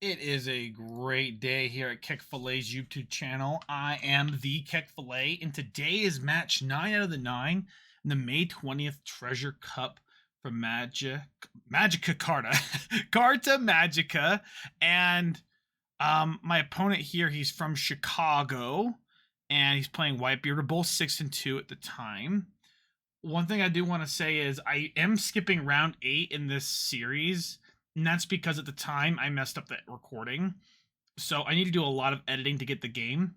It is a great day here at KEKFILA's YouTube channel. I am the KEKFILA, and today is match 9 out of the 9 in the May 20th Treasure Cup from Magica Carta. Carta Magica. And my opponent here, he's from Chicago, and he's playing Whitebeard. We're both 6-2 at the time. One thing I do want to say is I am skipping round 8 in this series, and that's because at the time I messed up that recording. So I need to do a lot of editing to get the game.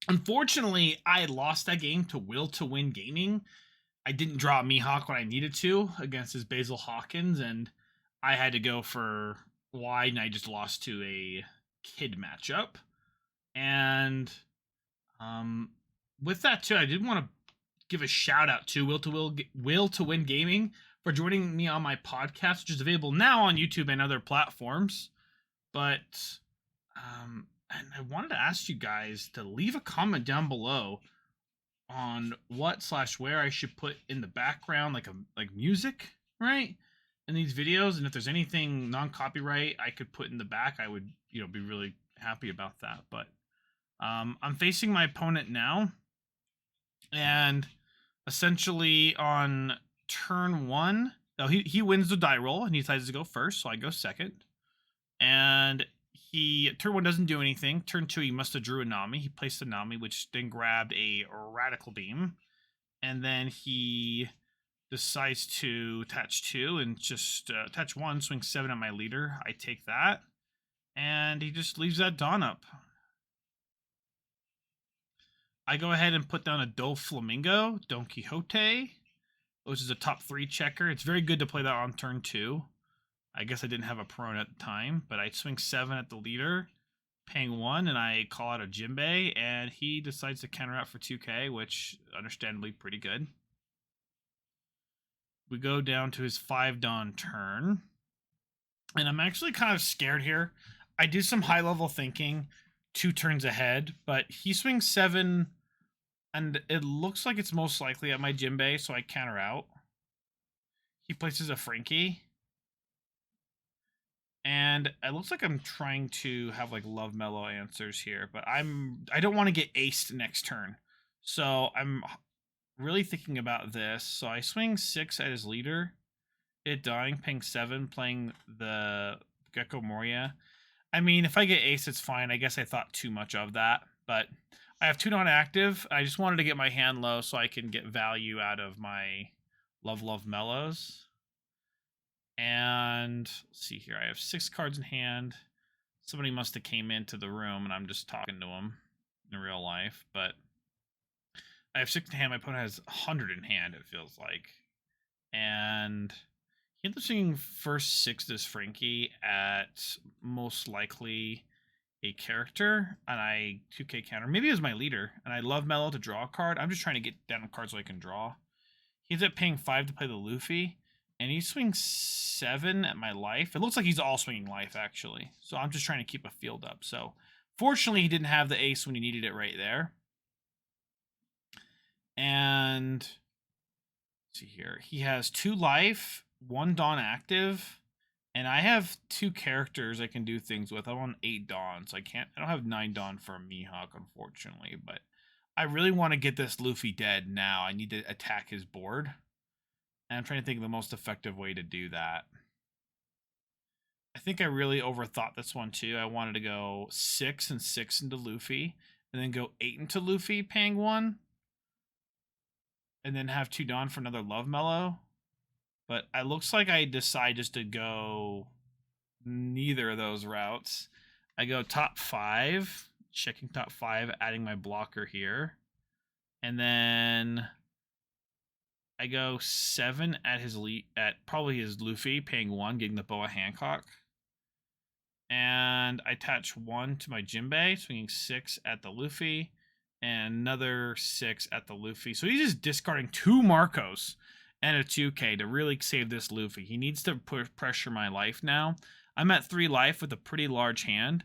Unfortunately, I lost that game to Will to Win Gaming. I didn't draw Mihawk when I needed to against his Basil Hawkins, and I had to go for wide, and I just lost to a kid matchup. And with that too, I did want to give a shout out to Will to Win Gaming for joining me on my podcast, which is available now on YouTube and other platforms. But and I wanted to ask you guys to leave a comment down below on what/where I should put in the background, like music, right? In these videos, and if there's anything non-copyright I could put in the back, I would, be really happy about that. But I'm facing my opponent now, and essentially on turn 1, he wins the die roll and he decides to go first, so I go second. And turn 1 doesn't do anything. Turn 2, he must have drew a Nami. He placed a Nami, which then grabbed a Radical Beam. And then he decides to attach 2 and just attach 1, swing 7 at my leader. I take that. And he just leaves that Dawn up. I go ahead and put down a Doflamingo, Don Quixote, which is a top 3 checker. It's very good to play that on turn 2. I guess I didn't have a prone at the time, but I swing 7 at the leader, paying 1, and I call out a Jinbei, and he decides to counter out for 2k, which understandably pretty good. We go down to his 5 Dawn turn, and I'm actually kind of scared here. I do some high-level thinking 2 turns ahead, but he swings 7, and it looks like it's most likely at my Jinbei, so I counter out. He places a Frankie, and it looks like I'm trying to have like love mellow answers here, but I don't want to get aced next turn, so I'm really thinking about this. So I swing 6 at his leader, it dying, paying 7, playing the Gecko Moria. I mean, if I get ace, it's fine. I guess I thought too much of that, but I have 2 non-active. I just wanted to get my hand low so I can get value out of my love mellows. And let's see here. I have 6 cards in hand. Somebody must have came into the room and I'm just talking to him in real life, but I have 6 in hand. My opponent has 100 in hand, it feels like. And he ends up swinging first 6 this Frankie at most likely a character, and I 2k counter. Maybe it was my leader, and I love Mellow to draw a card. I'm just trying to get down cards so I can draw. He ends up paying 5 to play the Luffy, and he swings 7 at my life. It looks like he's all swinging life, actually. So I'm just trying to keep a field up. So fortunately, he didn't have the ace when he needed it right there. And let's see here. He has 2 life, 1 Dawn active, and I have 2 characters I can do things with. I'm on 8 Dawn, so I don't have 9 Dawn for a Mihawk, unfortunately, but I really want to get this Luffy dead now. I need to attack his board, and I'm trying to think of the most effective way to do that. I think I really overthought this one too. I wanted to go 6 and 6 into Luffy, and then go 8 into Luffy, paying 1, and then have 2 Dawn for another Love Mellow. But it looks like I decide just to go neither of those routes. I go top 5, checking top 5, adding my blocker here. And then I go 7 at probably his Luffy, paying 1, getting the Boa Hancock. And I attach 1 to my Jinbei, swinging 6 at the Luffy, and another 6 at the Luffy. So he's just discarding 2 Marcos and a 2k to really save this Luffy. He needs to pressure my life now. I'm at 3 life with a pretty large hand,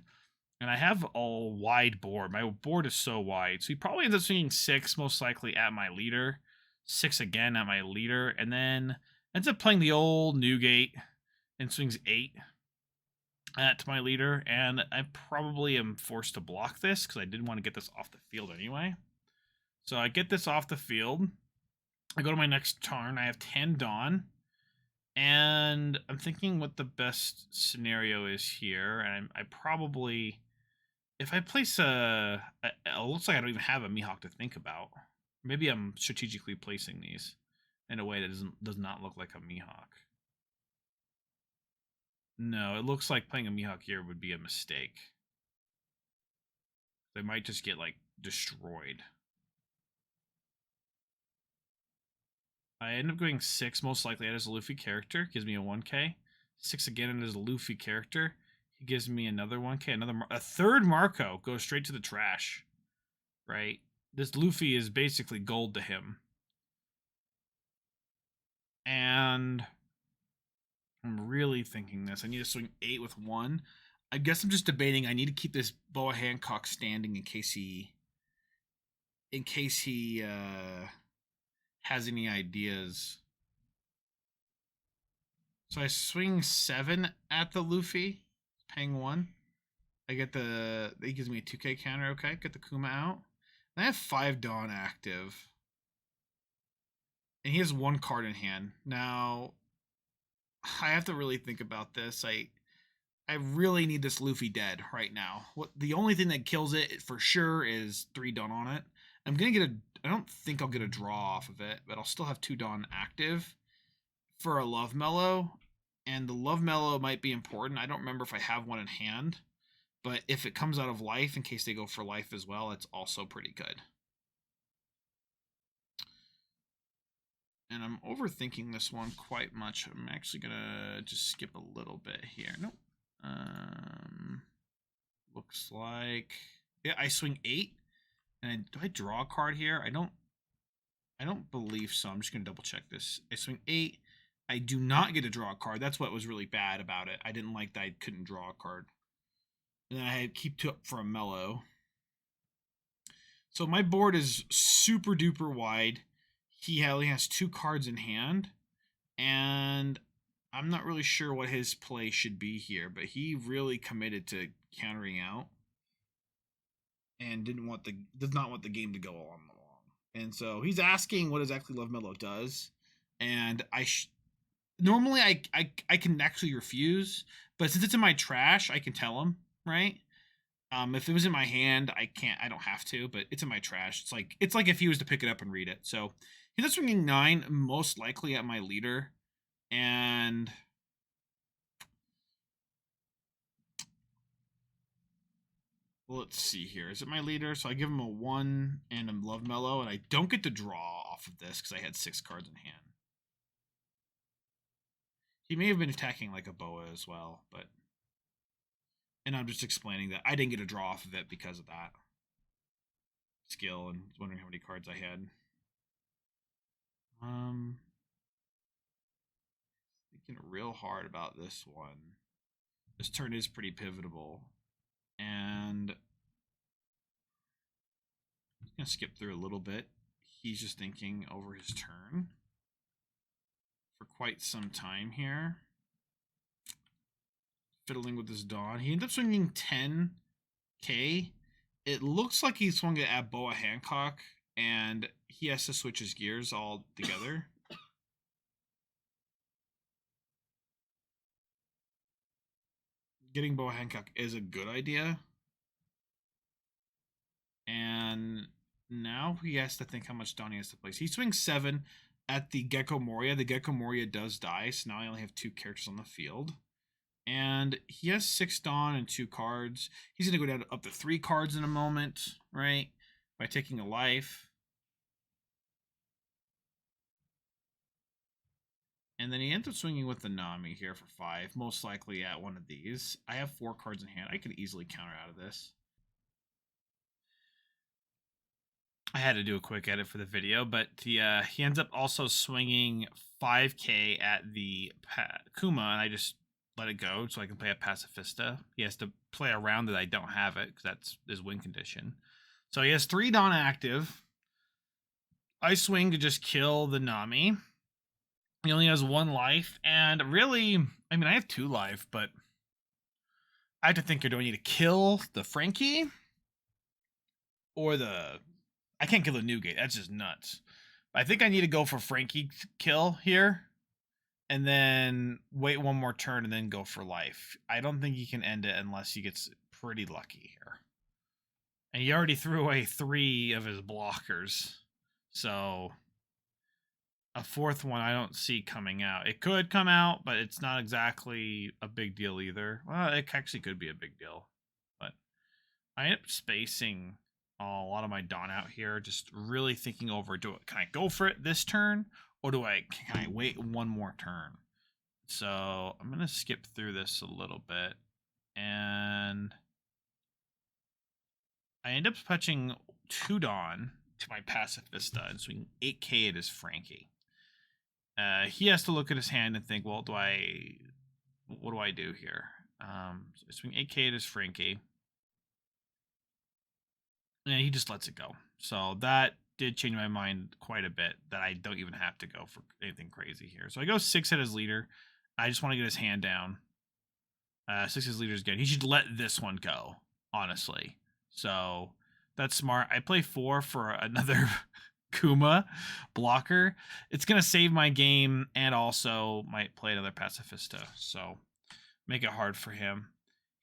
and I have a wide board. My board is so wide, so he probably ends up swinging 6, most likely at my leader, 6 again at my leader, and then ends up playing the old Newgate and swings 8. to my leader, and I probably am forced to block this because I did want to get this off the field anyway. So I get this off the field. I go to my next turn. I have 10 Dawn. And I'm thinking what the best scenario is here. And I probably, if I place it looks like I don't even have a Mihawk to think about. Maybe I'm strategically placing these in a way that does not look like a Mihawk. No, it looks like playing a Mihawk here would be a mistake. They might just get, like, destroyed. I end up going 6, most likely. That is a Luffy character. Gives me a 1k. 6 again, and it is a Luffy character. He gives me another 1k. A third Marco goes straight to the trash. Right? This Luffy is basically gold to him. And I'm really thinking this. I need to swing 8 with 1. I guess I'm just debating. I need to keep this Boa Hancock standing in case he has any ideas. So I swing 7 at the Luffy, paying 1. I get he gives me a 2k counter. Okay, get the Kuma out. And I have 5 Dawn active. And he has 1 card in hand. Now, I have to really think about this. I really need this Luffy dead right now. The only thing that kills it for sure is 3 Dawn on it. I'm gonna get I don't think I'll get a draw off of it, but I'll still have 2 Dawn active for a Love Mellow. And the Love Mellow might be important. I don't remember if I have one in hand, but if it comes out of life, in case they go for life as well, it's also pretty good. And I'm overthinking this one quite much. I'm actually gonna just skip a little bit here. Nope. Looks like, yeah, I swing 8. And do I draw a card here? I don't believe so. I'm just gonna double check this. I swing 8. I do not get to draw a card. That's what was really bad about it. I didn't like that I couldn't draw a card. And then I had keep 2 up for a mellow. So my board is super duper wide. He only has 2 cards in hand, and I'm not really sure what his play should be here, but he really committed to countering out and does not want the game to go on long. And so he's asking what exactly Love Mellow does, and normally I can actually refuse, but since it's in my trash, I can tell him, right? If it was in my hand, I don't have to, but it's in my trash. It's like if he was to pick it up and read it. So he's not swinging 9, most likely at my leader. And let's see here. Is it my leader? So I give him a 1 and a Love Mellow, and I don't get to draw off of this because I had 6 cards in hand. He may have been attacking like a Boa as well, but... And I'm just explaining that I didn't get a draw off of it because of that skill, and wondering how many cards I had. Thinking real hard about this one. This turn is pretty pivotal, and I'm gonna skip through a little bit. He's just thinking over his turn for quite some time here. Fiddling with his Dawn. He ends up swinging 10k. It looks like he swung it at Boa Hancock, and he has to switch his gears all together. Getting Boa Hancock is a good idea. And now he has to think how much Dawn he has to place. He swings 7 at the Gecko Moria. The Gecko Moria does die, so now I only have 2 characters on the field. And he has 6 Dawn and 2 cards. He's going to go down to up to 3 cards in a moment, right? By taking a life. And then he ends up swinging with the Nami here for 5, most likely at one of these. I have 4 cards in hand. I could easily counter out of this. I had to do a quick edit for the video, but he ends up also swinging 5k at the Kuma, and I just let it go so I can play a Pacifista. He has to play a round that I don't have it, because that's his win condition. So he has 3 Dawn active. I swing to just kill the Nami. He only has 1 life, and really, I mean, I have 2 life, but I have to think here. Do I need to kill the Frankie? Or the... I can't kill the Newgate. That's just nuts. But I think I need to go for Frankie kill here. And then wait one more turn and then go for life. I don't think he can end it unless he gets pretty lucky here. And he already threw away 3 of his blockers. So a 4th one I don't see coming out. It could come out, but it's not exactly a big deal either. Well, it actually could be a big deal. But I end up spacing a lot of my Dawn out here. Just really thinking over, can I go for it this turn? Or can I wait one more turn? So I'm going to skip through this a little bit. And I end up patching 2 Dawn to my Pacifista and swing 8k at his Frankie. He has to look at his hand and think, well, what do I do here? So I swing 8k at his Frankie. And he just lets it go. So that did change my mind quite a bit, that I don't even have to go for anything crazy here. So I go 6 at his leader. I just want to get his hand down. 6 at his leader's good. He should let this one go, honestly. So that's smart. I play 4 for another Kuma blocker. It's going to save my game and also might play another Pacifista. So make it hard for him.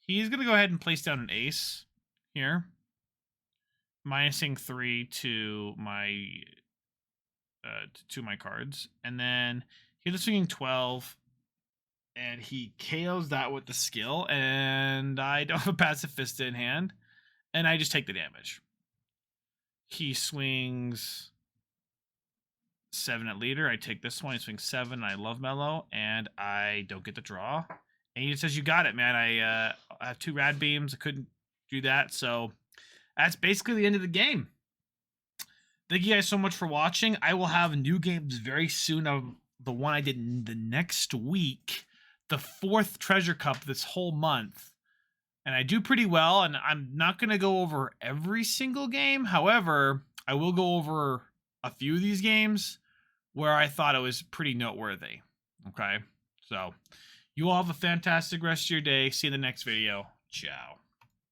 He's going to go ahead and place down an ace here. Minusing 3 to my cards, and then he's swinging 12, and he KOs that with the skill, and I don't have a Pacifista in hand, and I just take the damage. He swings 7 at leader. I take this one. He swings 7. I love Mellow, and I don't get the draw. And he just says, "You got it, man. I have 2 rad beams. I couldn't do that, so." That's basically the end of the game. Thank you guys so much for watching. I will have new games very soon of the one I did the next week, the 4th Treasure Cup this whole month. And I do pretty well, and I'm not going to go over every single game. However, I will go over a few of these games where I thought it was pretty noteworthy. Okay? So, you all have a fantastic rest of your day. See you in the next video. Ciao.